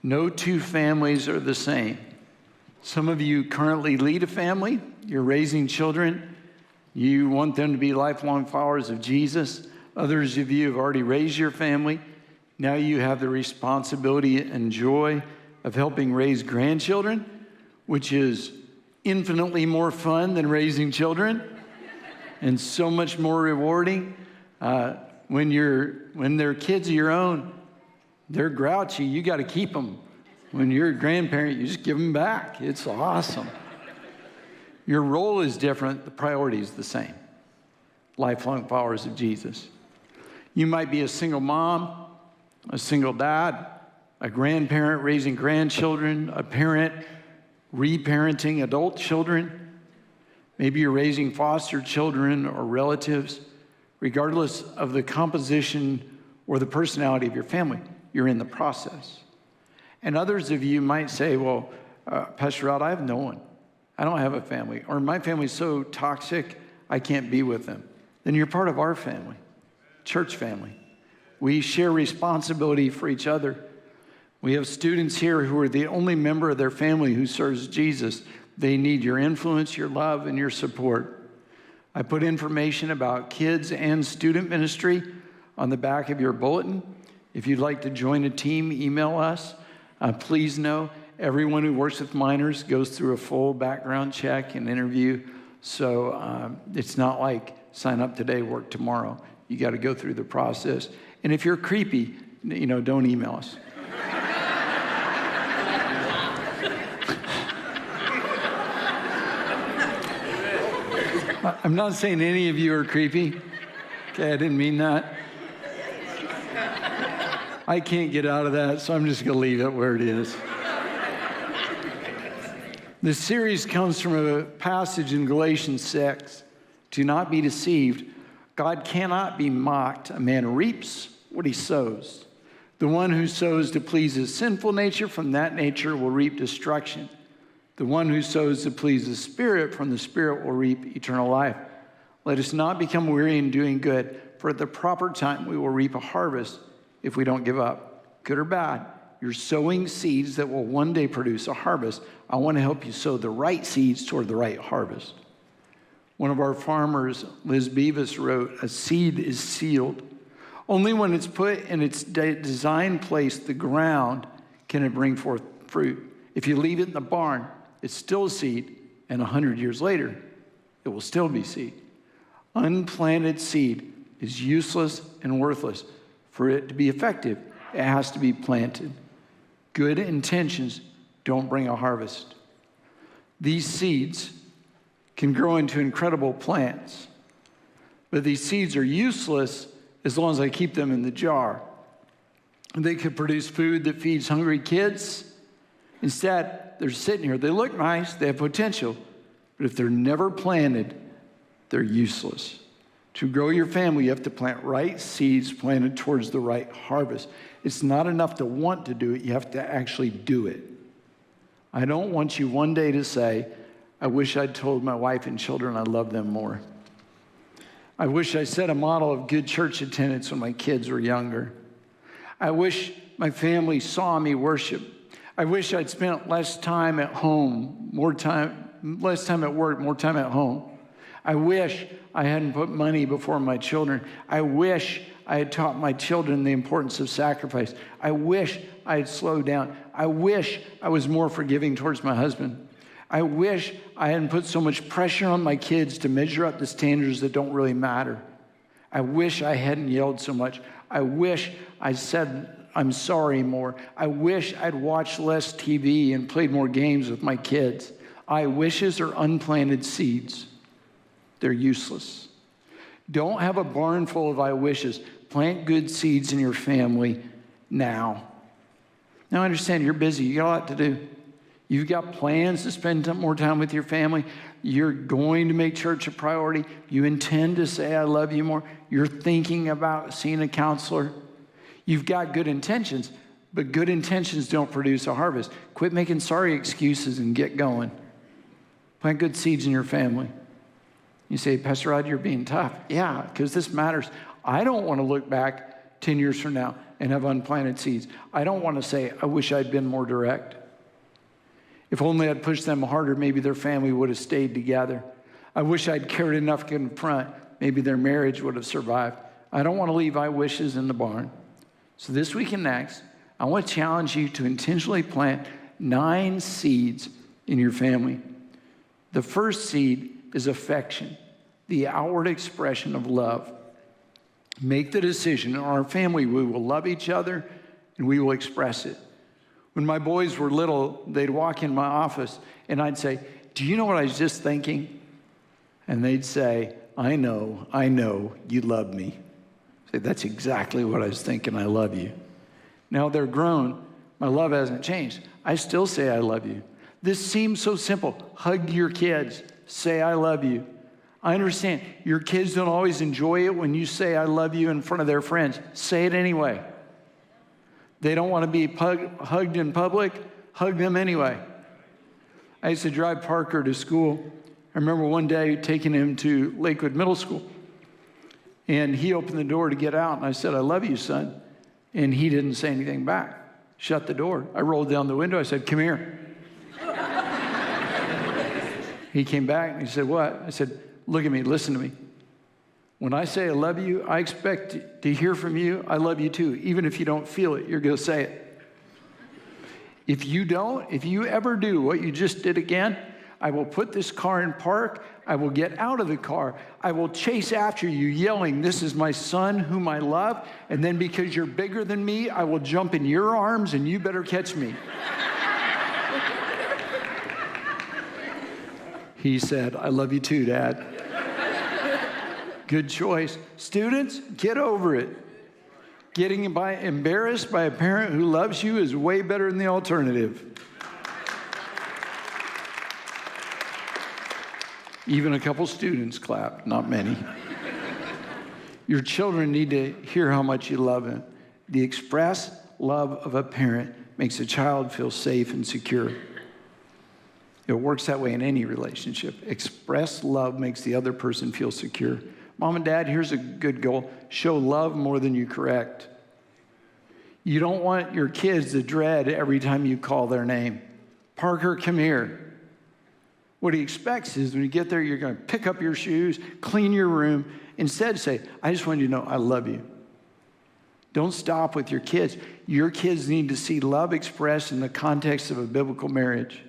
No two families are the same. Some of you currently lead a family. You're raising children. You want them to be lifelong followers of Jesus. Others of you have already raised your family. Now you have the responsibility and joy of helping raise grandchildren, which is infinitely more fun than raising children and so much more rewarding. When they're kids of your own, they're grouchy. You got to keep them. When you're a grandparent, you just give them back. It's awesome. Your role is different. The priority is the same. Lifelong followers of Jesus. You might be a single mom, a single dad, a grandparent raising grandchildren, a parent reparenting adult children. Maybe you're raising foster children or relatives. Regardless of the composition or the personality of your family, you're in the process. And others of you might say, well, Pastor Rod, I have no one. I don't have a family. Or my family's so toxic, I can't be with them. Then you're part of our family, church family. We share responsibility for each other. We have students here who are the only member of their family who serves Jesus. They need your influence, your love, and your support. I put information about kids and student ministry on the back of your bulletin. If you'd like to join a team, email us. Please know everyone who works with minors goes through a full background check and interview. So it's not like sign up today, work tomorrow. You got to go through the process. And if you're creepy, don't email us. I'm not saying any of you are creepy. Okay, I didn't mean that. I can't get out of that, so I'm just going to leave it where it is. This series comes from a passage in Galatians 6. Do not be deceived. God cannot be mocked. A man reaps what he sows. The one who sows to please his sinful nature, from that nature will reap destruction. The one who sows to please the Spirit, from the Spirit will reap eternal life. Let us not become weary in doing good, for at the proper time we will reap a harvest if we don't give up. Good or bad, you're sowing seeds that will one day produce a harvest. I want to help you sow the right seeds toward the right harvest. One of our farmers, Liz Beavis, wrote, "A seed is sealed. Only when it's put in its designed place, the ground, can it bring forth fruit. If you leave it in the barn, it's still a seed, and 100 years later, it will still be seed. Unplanted seed is useless and worthless. For it to be effective, it has to be planted. Good intentions don't bring a harvest. These seeds can grow into incredible plants, but these seeds are useless as long as I keep them in the jar. They could produce food that feeds hungry kids. Instead, they're sitting here. They look nice. They have potential. But if they're never planted, they're useless. To grow your family, you have to plant right seeds planted towards the right harvest. It's not enough to want to do it. You have to actually do it. I don't want you one day to say, I wish I'd told my wife and children I love them more. I wish I set a model of good church attendance when my kids were younger. I wish my family saw me worship. I wish I'd spent less time at home, less time at work, more time at home. I wish I hadn't put money before my children. I wish I had taught my children the importance of sacrifice. I wish I had slowed down. I wish I was more forgiving towards my husband. I wish I hadn't put so much pressure on my kids to measure up to standards that don't really matter. I wish I hadn't yelled so much. I wish I said I'm sorry more. I wish I'd watched less TV and played more games with my kids. I wishes are unplanted seeds. They're useless. Don't have a barn full of I wishes. Plant good seeds in your family now. Now I understand you're busy. You got a lot to do. You've got plans to spend more time with your family. You're going to make church a priority. You intend to say I love you more. You're thinking about seeing a counselor. You've got good intentions, but good intentions don't produce a harvest. Quit making sorry excuses and get going. Plant good seeds in your family. You say, Pastor Rod, you're being tough. Yeah, because this matters. I don't want to look back 10 years from now and have unplanted seeds. I don't want to say, I wish I'd been more direct. If only I'd pushed them harder, maybe their family would have stayed together. I wish I'd cared enough to confront, maybe their marriage would have survived. I don't want to leave I wishes in the barn. So this week and next, I want to challenge you to intentionally plant 9 seeds in your family. The first seed is affection, the outward expression of love. Make the decision in our family, we will love each other and we will express it. When my boys were little, they'd walk in my office and I'd say, do you know what I was just thinking? And they'd say, I know, you love me. I say, that's exactly what I was thinking, I love you. Now they're grown, my love hasn't changed. I still say I love you. This seems so simple. Hug your kids, say I love you. I understand your kids don't always enjoy it when you say I love you in front of their friends. Say it anyway. They don't want to be hugged in public, hug them anyway. I used to drive Parker to school. I remember one day taking him to Lakewood Middle School. And he opened the door to get out, and I said, I love you, son. And he didn't say anything back. Shut the door. I rolled down the window. I said, come here. He came back, and he said, what? I said, look at me, listen to me. When I say I love you, I expect to hear from you, I love you too. Even if you don't feel it, you're going to say it. If you don't, if you ever do what you just did again, I will put this car in park. I will get out of the car. I will chase after you yelling, this is my son whom I love. And then because you're bigger than me, I will jump in your arms and you better catch me. He said, I love you too, Dad. Good choice. Students, get over it. Getting embarrassed by a parent who loves you is way better than the alternative. Even a couple students clapped, not many. Your children need to hear how much you love them. The express love of a parent makes a child feel safe and secure. It works that way in any relationship. Express love makes the other person feel secure. Mom and Dad, here's a good goal. Show love more than you correct. You don't want your kids to dread every time you call their name. Parker, come here. What he expects is when you get there, you're going to pick up your shoes, clean your room. Instead, say, I just want you to know I love you. Don't stop with your kids. Your kids need to see love expressed in the context of a biblical marriage.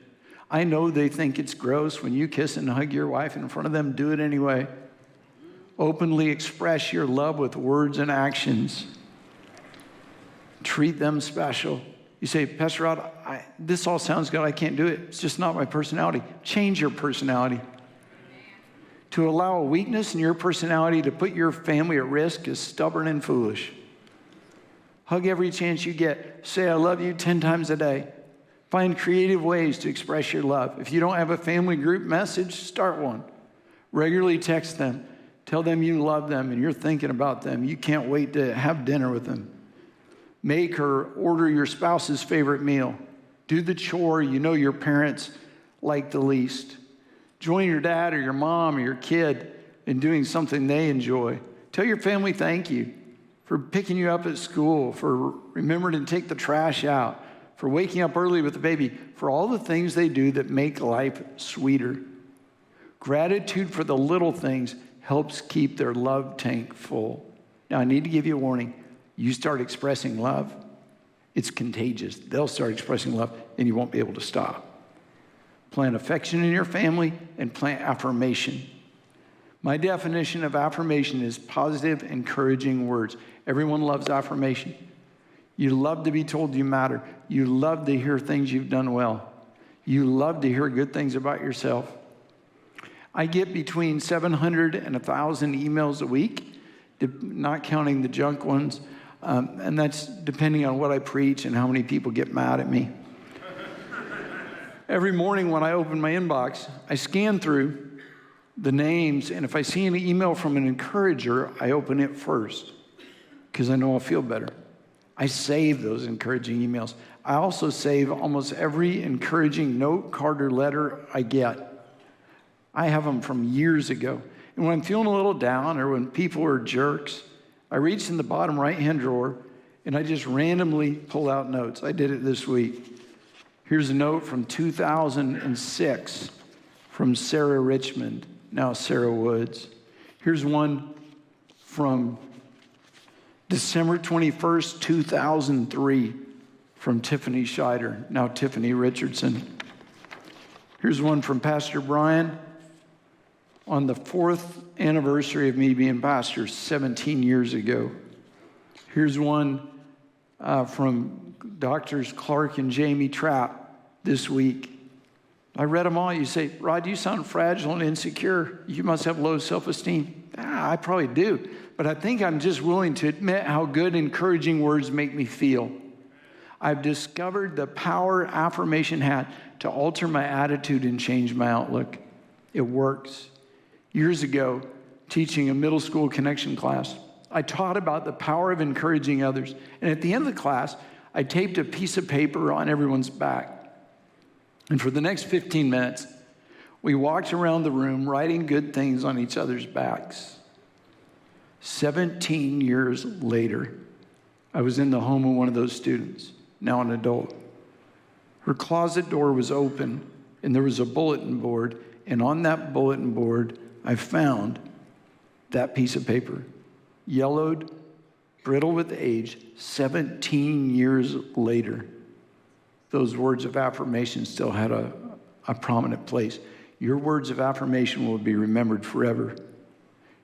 I know they think it's gross when you kiss and hug your wife in front of them. Do it anyway. Openly express your love with words and actions. Treat them special. You say, Pastor Rod, this all sounds good. I can't do it. It's just not my personality. Change your personality. To allow a weakness in your personality to put your family at risk is stubborn and foolish. Hug every chance you get. Say, I love you 10 times a day. Find creative ways to express your love. If you don't have a family group message, start one. Regularly text them. Tell them you love them and you're thinking about them. You can't wait to have dinner with them. Make or order your spouse's favorite meal. Do the chore you know your parents like the least. Join your dad or your mom or your kid in doing something they enjoy. Tell your family thank you for picking you up at school, for remembering to take the trash out, for waking up early with the baby, for all the things they do that make life sweeter. Gratitude for the little things helps keep their love tank full. Now, I need to give you a warning. You start expressing love, it's contagious. They'll start expressing love, and you won't be able to stop. Plant affection in your family and plant affirmation. My definition of affirmation is positive, encouraging words. Everyone loves affirmation. You love to be told you matter. You love to hear things you've done well. You love to hear good things about yourself. I get between 700 and 1,000 emails a week, not counting the junk ones. And that's depending on what I preach and how many people get mad at me. Every morning when I open my inbox, I scan through the names, and if I see an email from an encourager, I open it first because I know I'll feel better. I save those encouraging emails. I also save almost every encouraging note, card, or letter I get. I have them from years ago. And when I'm feeling a little down or when people are jerks, I reach in the bottom right-hand drawer And I just randomly pull out notes. I did it this week. Here's a note from 2006 from Sarah Richmond, now Sarah Woods. Here's one from December 21st, 2003 from Tiffany Scheider, now Tiffany Richardson. Here's one from Pastor Brian on the 4th anniversary of me being pastor 17 years ago. Here's one from Doctors Clark and Jamie Trapp this week. I read them all. You say, Rod, you sound fragile and insecure. You must have low self-esteem. I probably do. But I think I'm just willing to admit how good encouraging words make me feel. I've discovered the power affirmation had to alter my attitude and change my outlook. It works. Years ago, teaching a middle school connection class, I taught about the power of encouraging others. And at the end of the class, I taped a piece of paper on everyone's back. And for the next 15 minutes, we walked around the room writing good things on each other's backs. 17 years later, I was in the home of one of those students, now an adult. Her closet door was open, and there was a bulletin board. And on that bulletin board, I found that piece of paper, yellowed, brittle with age, 17 years later. Those words of affirmation still had a prominent place. Your words of affirmation will be remembered forever.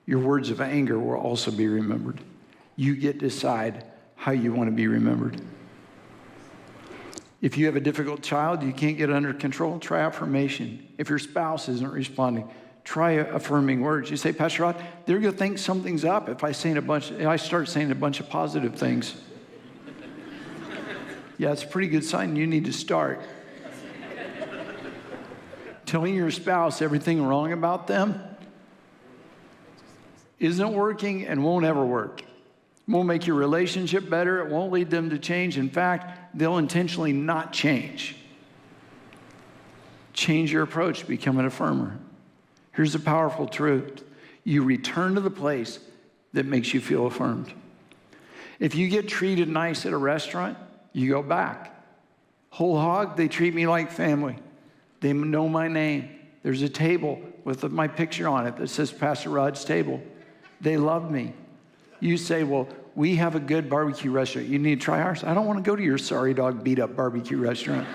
Your words of anger will also be remembered. You get to decide how you want to be remembered. If you have a difficult child you can't get under control, try affirmation. If your spouse isn't responding, try affirming words. You say, Pastor Rod, they're going to think something's up if I start saying a bunch of positive things. Yeah, it's a pretty good sign you need to start. Telling your spouse everything wrong about them isn't working and won't ever work. It won't make your relationship better. It won't lead them to change. In fact, they'll intentionally not change. Change your approach, become an affirmer. Here's the powerful truth. You return to the place that makes you feel affirmed. If you get treated nice at a restaurant, you go back. Whole hog, they treat me like family. They know my name. There's a table with my picture on it that says Pastor Rod's table. They love me. You say, well, we have a good barbecue restaurant. You need to try ours. I don't want to go to your sorry dog beat up barbecue restaurant.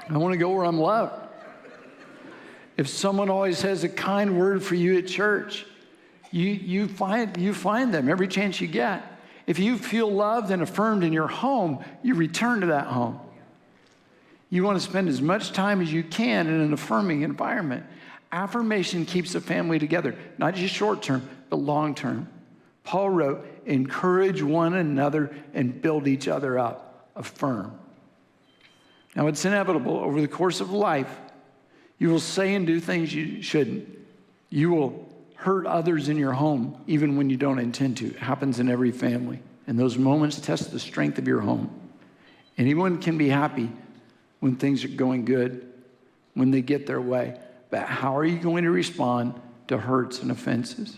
I want to go where I'm loved. If someone always has a kind word for you at church, you find them every chance you get. If you feel loved and affirmed in your home, you return to that home. You want to spend as much time as you can in an affirming environment. Affirmation keeps the family together, not just short term, but long term. Paul wrote, encourage one another and build each other up. Affirm. Now, it's inevitable over the course of life, you will say and do things you shouldn't. You will hurt others in your home, even when you don't intend to. It happens in every family. And those moments test the strength of your home. Anyone can be happy when things are going good, when they get their way. But how are you going to respond to hurts and offenses?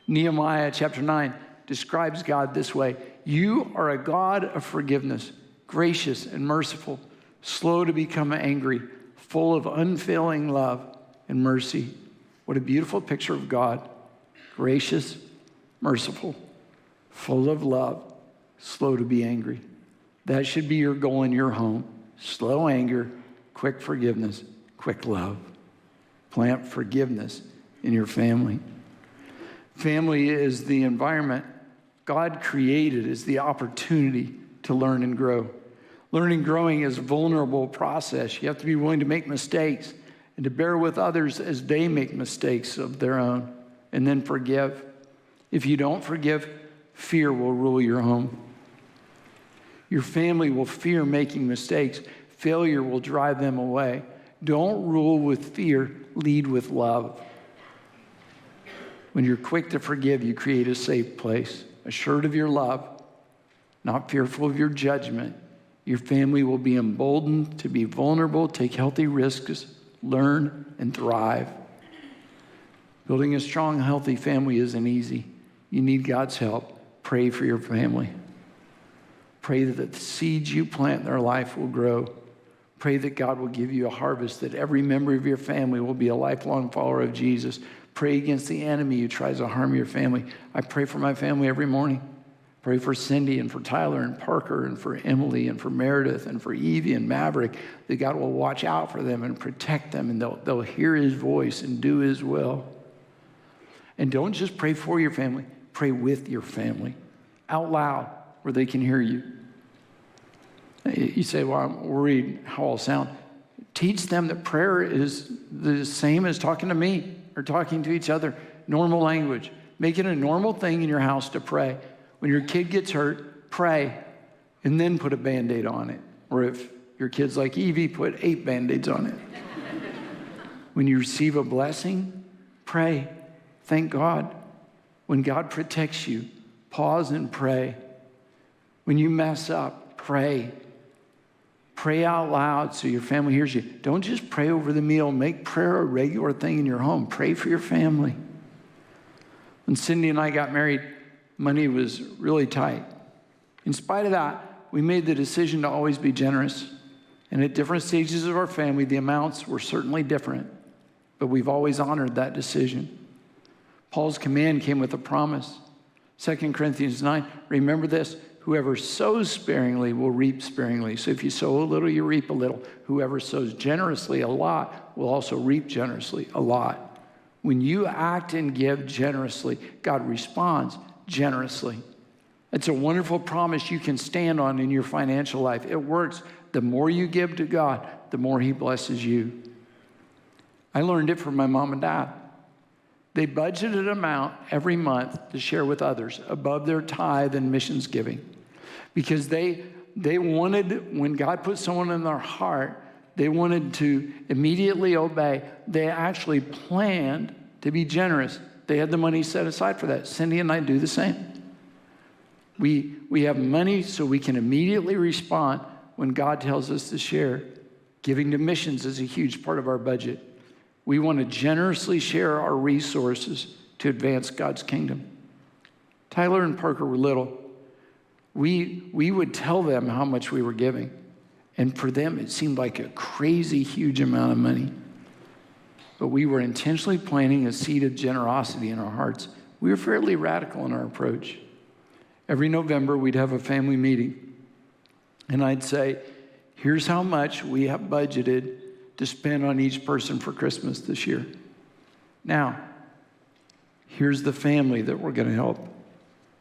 Nehemiah chapter 9 describes God this way. You are a God of forgiveness, gracious and merciful, slow to become angry, full of unfailing love and mercy. What a beautiful picture of God. Gracious, merciful, full of love, slow to be angry. That should be your goal in your home. Slow anger, quick forgiveness, quick love. Plant forgiveness in your family. Family is the environment God created as the opportunity to learn and grow. Learning and growing is a vulnerable process. You have to be willing to make mistakes and to bear with others as they make mistakes of their own, and then forgive. If you don't forgive, fear will rule your home. Your family will fear making mistakes. Failure will drive them away. Don't rule with fear, lead with love. When you're quick to forgive, you create a safe place, assured of your love, not fearful of your judgment. Your family will be emboldened to be vulnerable, take healthy risks, learn, and thrive. Building a strong, healthy family isn't easy. You need God's help, Pray for your family. Pray that the seeds you plant in their life will grow. Pray that God will give you a harvest, that every member of your family will be a lifelong follower of Jesus. Pray against the enemy who tries to harm your family. I pray for my family every morning. Pray for Cindy and for Tyler and Parker and for Emily and for Meredith and for Evie and Maverick, that God will watch out for them and protect them, and they'll hear his voice and do his will. And don't just pray for your family, pray with your family out loud where they can hear you. You say, well, I'm worried how I'll sound. Teach them that prayer is the same as talking to me or talking to each other. Normal language. Make it a normal thing in your house to pray. When your kid gets hurt, pray, and then put a Band-Aid on it. Or if your kid's like Evie, put 8 Band-Aids on it. When you receive a blessing, pray. Thank God. When God protects you, pause and pray. When you mess up, pray. Pray out loud so your family hears you. Don't just pray over the meal. Make prayer a regular thing in your home. Pray for your family. When Cindy and I got married, money was really tight. In spite of that, we made the decision to always be generous. And at different stages of our family, the amounts were certainly different. But we've always honored that decision. Paul's command came with a promise. 2 Corinthians 9, remember this, whoever sows sparingly will reap sparingly. So if you sow a little, you reap a little. Whoever sows generously a lot will also reap generously a lot. When you act and give generously, God responds generously. It's a wonderful promise you can stand on in your financial life. It works. The more you give to God, the more he blesses you. I learned it from my mom and dad. They budgeted an amount every month to share with others above their tithe and missions giving. Because they wanted, when God put someone in their heart, they wanted to immediately obey. They actually planned to be generous. They had the money set aside for that. Cindy and I do the same. We have money so we can immediately respond when God tells us to share. Giving to missions is a huge part of our budget. We want to generously share our resources to advance God's kingdom. Tyler and Parker were little. We would tell them how much we were giving. And for them, it seemed like a crazy, huge amount of money. But we were intentionally planting a seed of generosity in our hearts. We were fairly radical in our approach. Every November, we'd have a family meeting. And I'd say, here's how much we have budgeted to spend on each person for Christmas this year. Now, here's the family that we're going to help.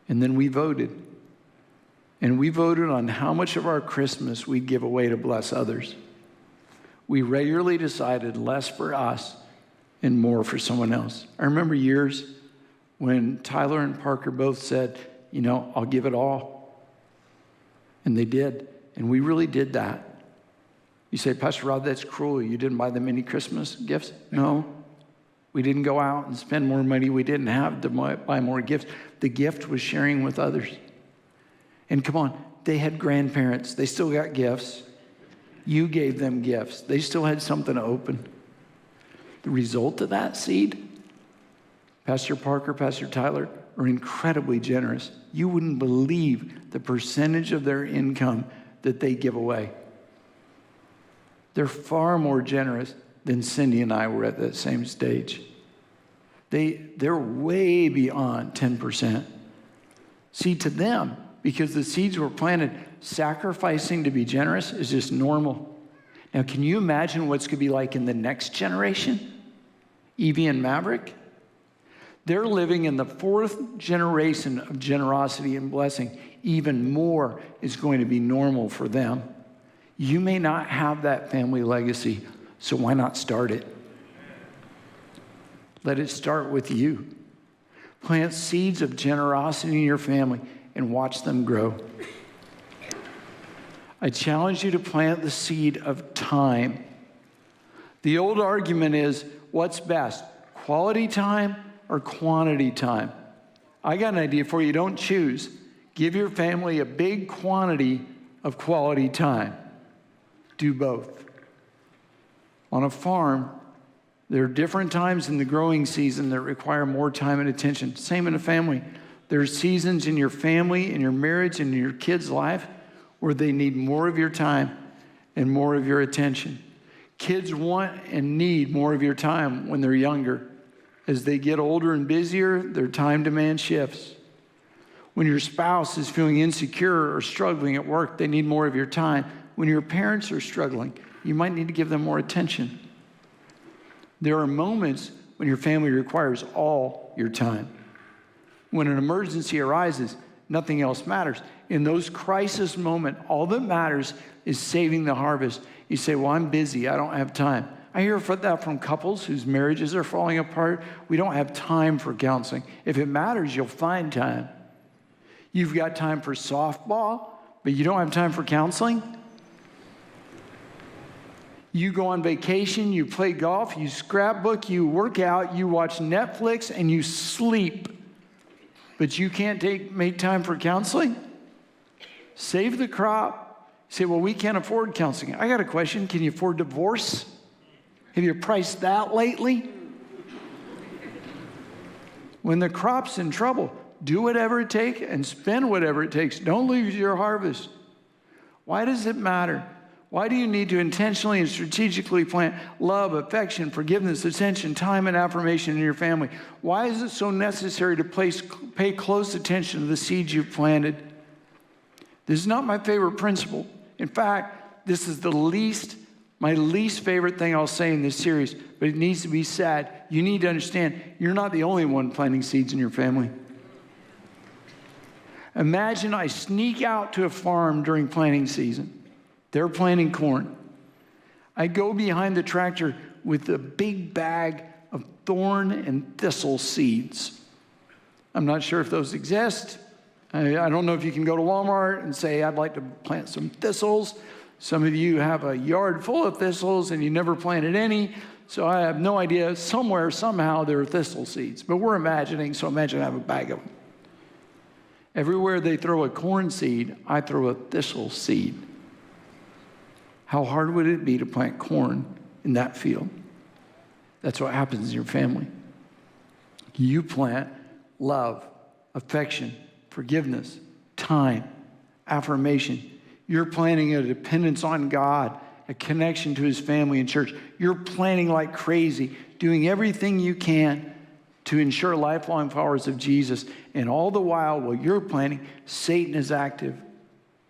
And then we voted. And we voted on how much of our Christmas we'd give away to bless others. We regularly decided less for us and more for someone else. I remember years when Tyler and Parker both said, I'll give it all. And they did. And we really did that. You say, Pastor Rod, that's cruel. You didn't buy them any Christmas gifts? No. We didn't go out and spend more money we didn't have to buy more gifts. The gift was sharing with others. And come on, they had grandparents. They still got gifts. You gave them gifts. They still had something to open. The result of that seed, Pastor Parker, Pastor Tyler, are incredibly generous. You wouldn't believe the percentage of their income that they give away. They're far more generous than Cindy and I were at that same stage. They're way beyond 10%. See, to them, because the seeds were planted, sacrificing to be generous is just normal. Now, can you imagine what's going to be like in the next generation? Evie and Maverick? They're living in the 4th generation of generosity and blessing. Even more is going to be normal for them. You may not have that family legacy, so why not start it? Let it start with you. Plant seeds of generosity in your family and watch them grow. I challenge you to plant the seed of time. The old argument is, what's best, quality time or quantity time? I got an idea for you. Don't choose. Give your family a big quantity of quality time. Do both. On a farm, there are different times in the growing season that require more time and attention. Same in a family. There are seasons in your family, in your marriage, and in your kids' life where they need more of your time and more of your attention. Kids want and need more of your time when they're younger. As they get older and busier, their time demand shifts. When your spouse is feeling insecure or struggling at work, they need more of your time. When your parents are struggling, you might need to give them more attention. There are moments when your family requires all your time. When an emergency arises, nothing else matters. In those crisis moments, all that matters is saving the harvest. You say, well, I'm busy. I don't have time. I hear that from couples whose marriages are falling apart. We don't have time for counseling. If it matters, you'll find time. You've got time for softball, but you don't have time for counseling? You go on vacation, you play golf, you scrapbook, you work out, you watch Netflix, and you sleep. But you can't make time for counseling? Save the crop. Say, well, we can't afford counseling. I got a question. Can you afford divorce? Have you priced that lately? When the crop's in trouble, do whatever it takes and spend whatever it takes. Don't lose your harvest. Why does it matter? Why do you need to intentionally and strategically plant love, affection, forgiveness, attention, time, and affirmation in your family? Why is it so necessary to pay close attention to the seeds you've planted? This is not my favorite principle. In fact, this is my least favorite thing I'll say in this series, but it needs to be said. You need to understand, you're not the only one planting seeds in your family. Imagine I sneak out to a farm during planting season. They're planting corn. I go behind the tractor with a big bag of thorn and thistle seeds. I'm not sure if those exist. I don't know if you can go to Walmart and say, I'd like to plant some thistles. Some of you have a yard full of thistles and you never planted any. So I have no idea. Somewhere, somehow, there are thistle seeds. But we're imagining, so imagine I have a bag of them. Everywhere they throw a corn seed, I throw a thistle seed. How hard would it be to plant corn in that field? That's what happens in your family. You plant love, affection, forgiveness, time, affirmation. You're planting a dependence on God, a connection to his family and church. You're planting like crazy, doing everything you can to ensure lifelong followers of Jesus. And all the while you're planting, Satan is active,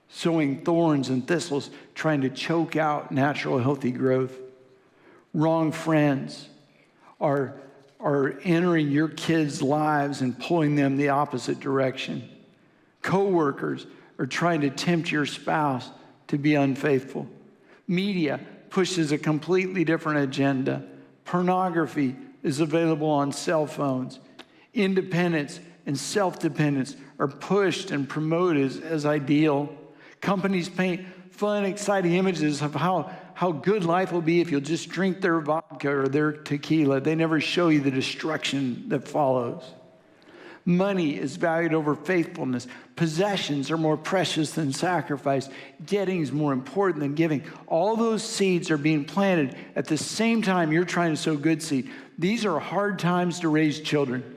sowing thorns and thistles, trying to choke out natural, healthy growth. Wrong friends are entering your kids' lives and pulling them the opposite direction. Coworkers are trying to tempt your spouse to be unfaithful. Media pushes a completely different agenda. Pornography is available on cell phones. Independence and self-dependence are pushed and promoted as ideal. Companies paint fun, exciting images of how good life will be if you'll just drink their vodka or their tequila. They never show you the destruction that follows. Money is valued over faithfulness. Possessions are more precious than sacrifice. Getting is more important than giving. All those seeds are being planted at the same time you're trying to sow good seed. These are hard times to raise children.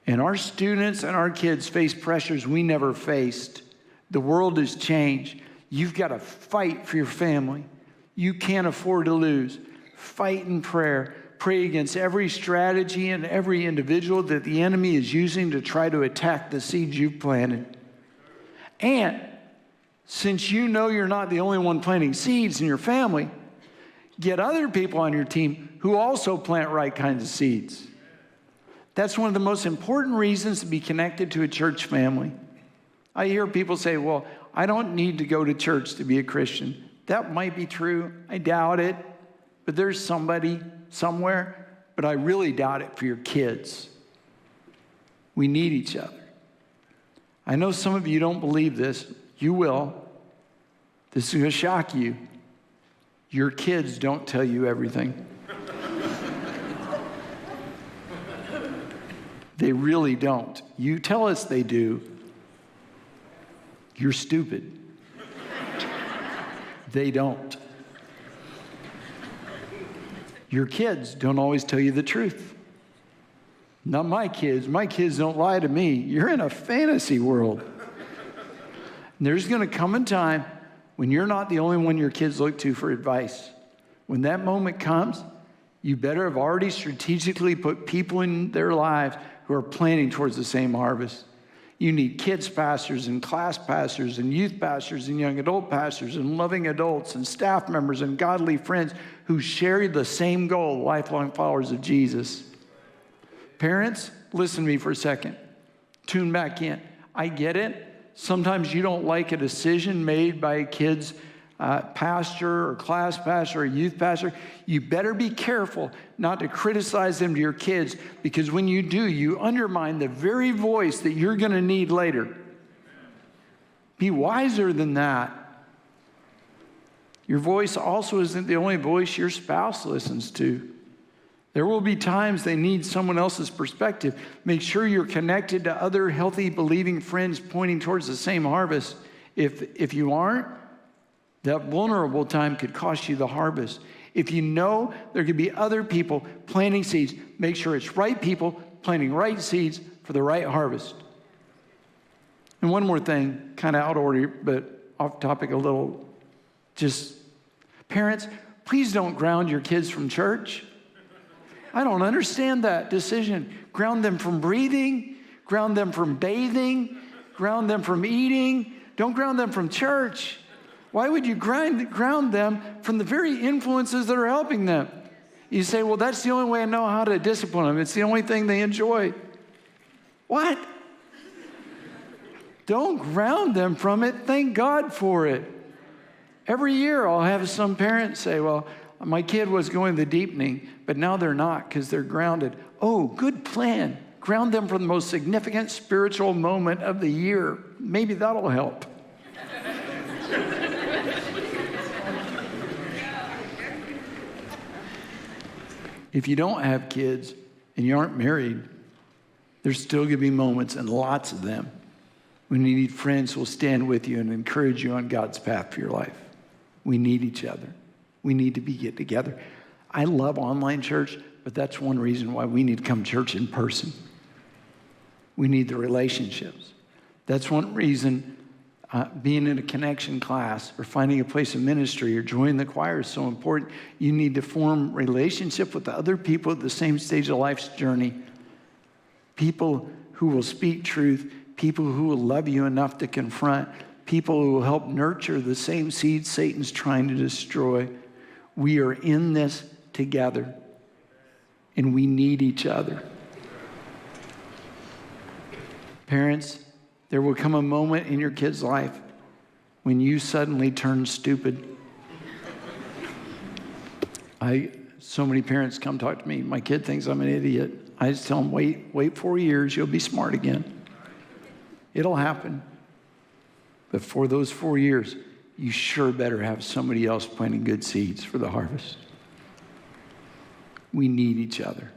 And our students and our kids face pressures we never faced. The world has changed. You've got to fight for your family. You can't afford to lose. Fight in prayer. Pray against every strategy and every individual that the enemy is using to try to attack the seeds you've planted. And since you know you're not the only one planting seeds in your family, get other people on your team who also plant right kinds of seeds. That's one of the most important reasons to be connected to a church family. I hear people say, well, I don't need to go to church to be a Christian. That might be true. I doubt it. But there's somebody somewhere. But I really doubt it for your kids. We need each other. I know some of you don't believe this. You will. This is going to shock you. Your kids don't tell you everything. They really don't. You tell us they do. You're stupid. They don't. Your kids don't always tell you the truth. Not my kids. My kids don't lie to me. You're in a fantasy world. And there's going to come a time when you're not the only one your kids look to for advice. When that moment comes, you better have already strategically put people in their lives who are planning towards the same harvest. You need kids pastors and class pastors and youth pastors and young adult pastors and loving adults and staff members and godly friends who share the same goal, lifelong followers of Jesus. Parents, listen to me for a second. Tune back in. I get it. Sometimes you don't like a decision made by a kid's pastor or class pastor or youth pastor. You better be careful not to criticize them to your kids, because when you do, you undermine the very voice that you're going to need later. Be wiser than that. Your voice also isn't the only voice your spouse listens to. There will be times they need someone else's perspective. Make sure you're connected to other healthy, believing friends pointing towards the same harvest. If you aren't, that vulnerable time could cost you the harvest. If you know there could be other people planting seeds, make sure it's right people planting right seeds for the right harvest. And one more thing, kind of out of order, but off topic a little. Just, parents, please don't ground your kids from church. I don't understand that decision. Ground them from breathing, ground them from bathing, ground them from eating. Don't ground them from church. Why would you ground them from the very influences that are helping them? You say, well, that's the only way I know how to discipline them. It's the only thing they enjoy. What? Don't ground them from it. Thank God for it. Every year I'll have some parents say, well, my kid was going to the deepening, but now they're not because they're grounded. Oh, good plan. Ground them from the most significant spiritual moment of the year. Maybe that'll help. If you don't have kids and you aren't married, there's still going to be moments, and lots of them, when you need friends who will stand with you and encourage you on God's path for your life. We need each other. We need to get together. I love online church, but that's one reason why we need to come to church in person. We need the relationships. That's one reason being in a connection class or finding a place of ministry or joining the choir is so important. You need to form relationship with the other people at the same stage of life's journey. People who will speak truth, people who will love you enough to confront, people who will help nurture the same seeds Satan's trying to destroy. We are in this together, and we need each other. Parents, there will come a moment in your kid's life when you suddenly turn stupid. So many parents come talk to me. My kid thinks I'm an idiot. I just tell them, wait 4 years, you'll be smart again. It'll happen. But for those 4 years, you sure better have somebody else planting good seeds for the harvest. We need each other.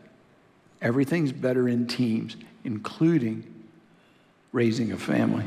Everything's better in teams, including raising a family.